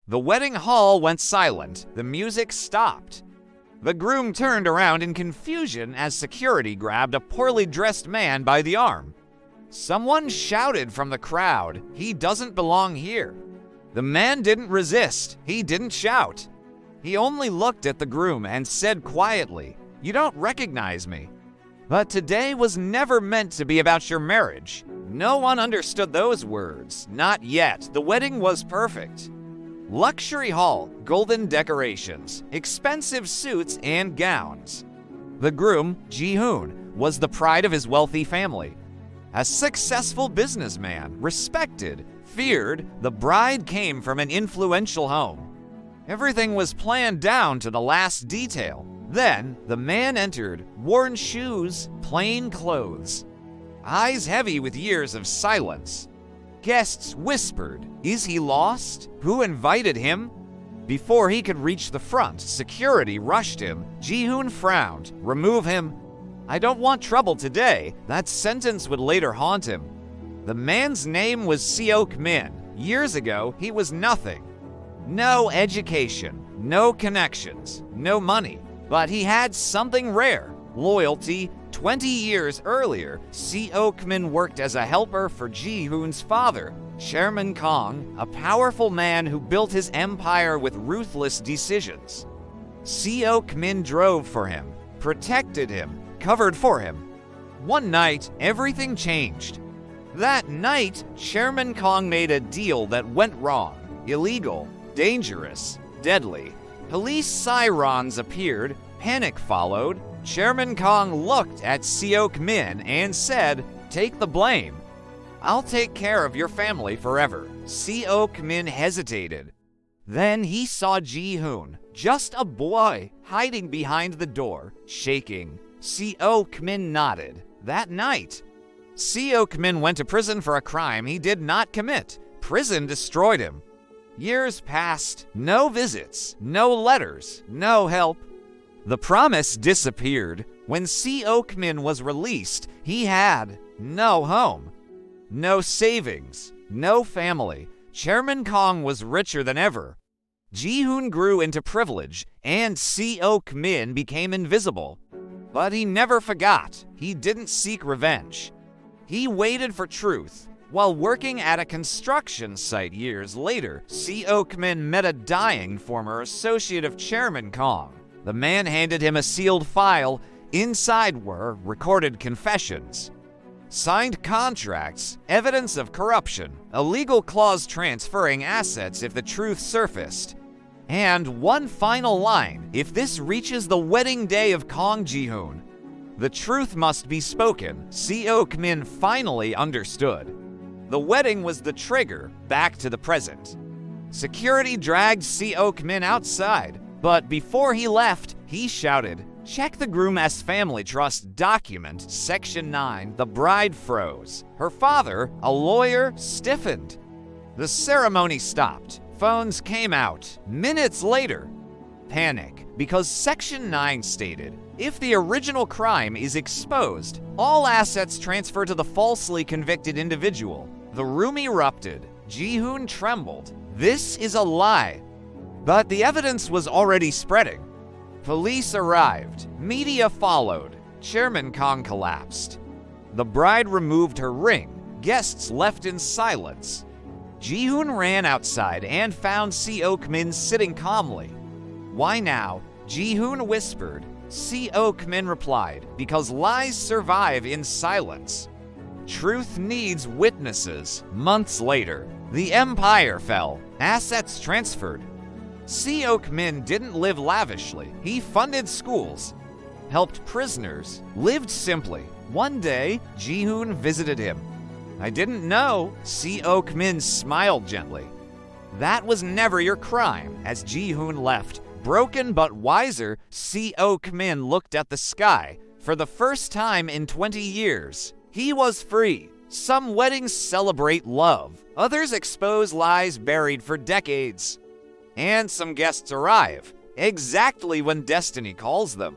The wedding hall went silent. The music stopped. The groom turned around in confusion as security grabbed a poorly dressed man by the arm. Someone shouted from the crowd, "He doesn't belong here." The man didn't resist. He didn't shout. He only looked at the groom and said quietly, "You don't recognize me." But today was never meant to be about your marriage. No one understood those words. Not yet. The wedding was perfect. Luxury hall, golden decorations, expensive suits and gowns. The groom, Ji-hoon, was the pride of his wealthy family. A successful businessman, respected, feared, the bride came from an influential home. Everything was planned down to the last detail. Then, the man entered, worn shoes, plain clothes. Eyes heavy with years of silence. Guests whispered, "Is he lost? Who invited him?" Before he could reach the front, security rushed him. Ji-hoon frowned. "Remove him." "I don't want trouble today." That sentence would later haunt him. The man's name was Seok Min. Years ago, he was nothing. No education, no connections, no money. But he had something rare, loyalty. 20 years earlier, Seok Min worked as a helper for Ji-hoon's father, Chairman Kong, a powerful man who built his empire with ruthless decisions. Seok Min drove for him, protected him, covered for him. One night, everything changed. That night, Chairman Kong made a deal that went wrong, illegal, dangerous, deadly. Police sirens appeared, panic followed. Chairman Kong looked at Seok Min and said, "Take the blame. I'll take care of your family forever." Seok Min hesitated. Then he saw Ji-hoon, just a boy, hiding behind the door, shaking. Seok Min nodded. That night, Seok Min went to prison for a crime he did not commit. Prison destroyed him. Years passed, no visits, no letters, no help. The promise disappeared. When Seok Min was released, he had no home, no savings, no family. Chairman Kong was richer than ever. Ji-hoon grew into privilege, and Seok Min became invisible. But he never forgot. He didn't seek revenge. He waited for truth. While working at a construction site years later, Seok Min met a dying former associate of Chairman Kong. The man handed him a sealed file. Inside were recorded confessions, signed contracts, evidence of corruption, a legal clause transferring assets if the truth surfaced, and one final line: "If this reaches the wedding day of Kong Ji-hoon, the truth must be spoken." Seok Min finally understood. The wedding was the trigger back to the present. Security dragged Seok Min outside, but before he left, he shouted, "Check the groom as family trust document, Section 9. The bride froze. Her father, a lawyer, stiffened. The ceremony stopped. Phones came out. Minutes later, panic, because Section 9 stated, if the original crime is exposed, all assets transfer to the falsely convicted individual. The room erupted. Ji-hoon trembled. This is a lie. But the evidence was already spreading. Police arrived. Media followed. Chairman Kong collapsed. The bride removed her ring. Guests left in silence. Ji-hoon ran outside and found Seok Min sitting calmly. "Why now?" Ji-hoon whispered. Seok Min replied, "Because lies survive in silence. Truth needs witnesses." Months later, the empire fell. Assets transferred. Seok Min didn't live lavishly. He funded schools, helped prisoners, lived simply. One day, Ji-hoon visited him. "I didn't know." Seok Min smiled gently. "That was never your crime." As Ji-hoon left, broken but wiser, Seok Min looked at the sky. For the first time in 20 years, he was free. Some weddings celebrate love. Others expose lies buried for decades. And some guests arrive, exactly when destiny calls them.